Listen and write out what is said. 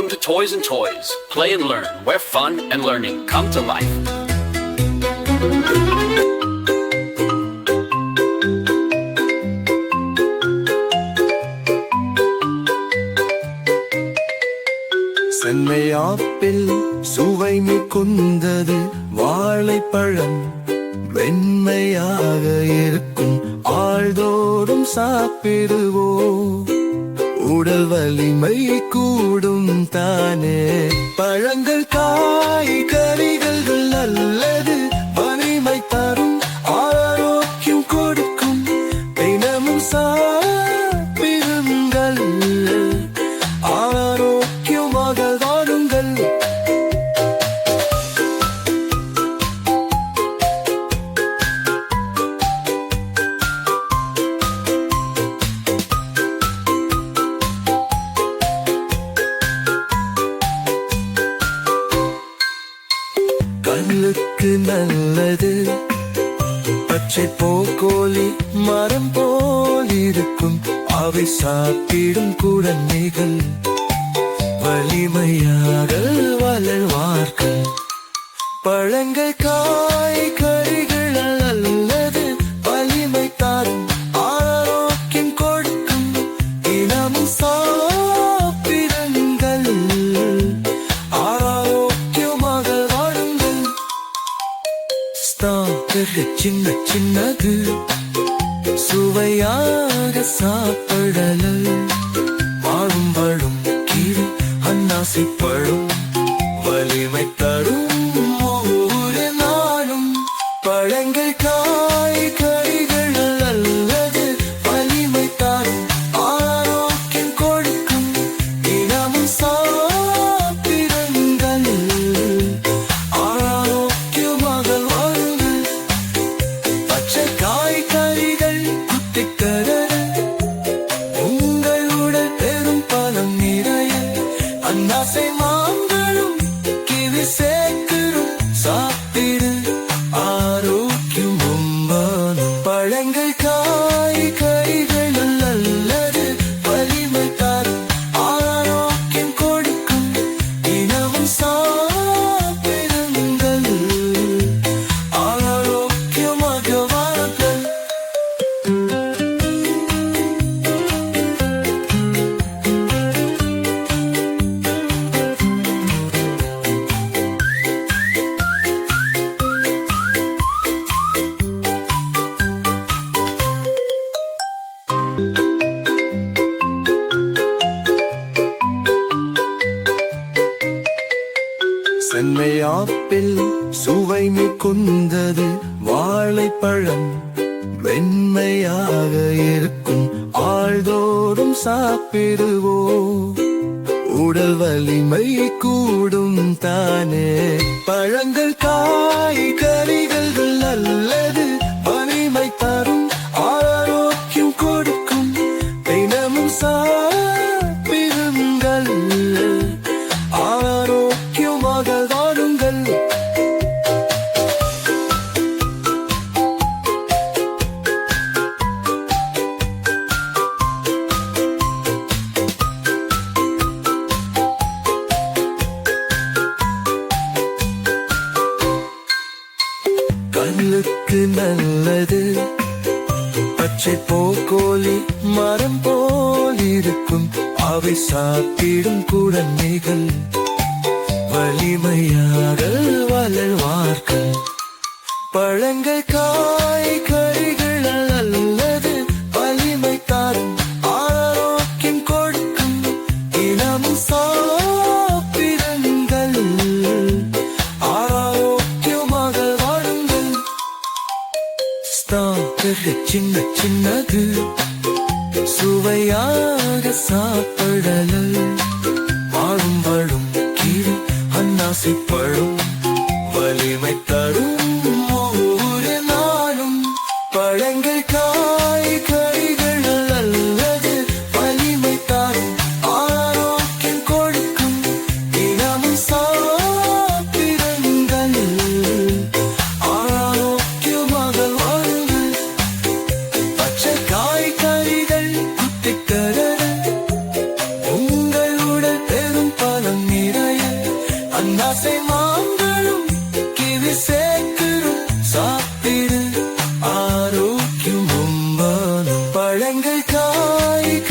Welcome to Toys and Toys. Play and learn, where fun and learning come to life. Chennai apple சுவை மிகுந்தது, வாழைப்பழம் வெண்மையாக இருக்கும், ஆழ்தோறும் சாப்பிடுவோம், உடல் வலிமை கூடும் தானே. பழங்கள் காய்கறிகள் நல்லது, வலிமை தரும், ஆரோக்கியம் கொடுக்கும், தினமும் சாப்பிடுங்கள், ஆரோக்கியமாக வாழுங்கள். கண்ணுக்கு நல்லது, பச்சை போக்கோலி மரம் போல் இருக்கும், அவை சாப்பிடும் குழந்தைகள் வலிமையாக வளர்வார்கள். பழங்கள் காய்கறிகள் நல்லது, வலிமை தரும், ஆரோக்கியம் கொடுக்கும், தினமும் சாப்பிடுங்கள், ஆரோக்கியமாக வாழுங்கள். ஸ்ட்ராபெர்ரி சின்ன சின்னது, சுவையாக சாப்பிடலாம், வாழும் வழும் கீரை அன்னாசி பழம் வலிமை தரும், ஒவ்வொரு நாளும். பழங்கள் காய்கறிகள் நல்லது, வலிமை தரும், ஆரோக்கியம் கொடுக்கும், தினமும் சாப்பிடுங்கள், ஆரோக்கியமாக வாழுங்கள். பச்சை காய்கறிகள் குத்திக்கரல், உங்களுடன் பெரும் பலம் நிறைய, அன்னாசை மாம்பழம் கிவி சேர்க்கிறோம், சாப்பிடு, ஆரோக்கியம் உம்பானும். பழங்கள் காய்கறிகள் நல்லது, வலிமை தரும், ஆரோக்கியம் கொடுக்கும், தினமும் சாப்பிடுங்கள், ஆரோக்கியமாக வாழுங்கள். சென்னை ஆப்பிள் சுவை மிகுந்தது, வாழைப்பழம் வெண்மையாக இருக்கும், ஆழ்தோறும் சாப்பிடுவோம், உடல் வலிமை கூடும் தானே. பழங்கள் காய்கறிகள் நல்லது, வலிமை தரும், ஆரோக்கியம் கொடுக்கும், தினமும் சாப்பிடுங்கள், ஆரோக்கியமாக வாழுங்கள். கண்ணுக்கு நல்லது, பச்சை போக்கோலி மரம் போல் இருக்கும், அவை சாப்பிடும் குழந்தைகள் வலிமையாக வளர்வார்கள். பழங்கள் காய்கறிகள் நல்லது, வலிமை தரும், ஆரோக்கியம் கொடுக்கும், தினமும் சாப்பிடுங்கள், ஆரோக்கியமாக வாழுங்கள். ஸ்ட்ராபெர்ரி சின்ன சின்னது, சுவையாக சாப்பிடலாம், வாழும் வழும் கீரை அன்னாசி பழம் வலிமை தரும், ஒவ்வொரு நாளும். காய்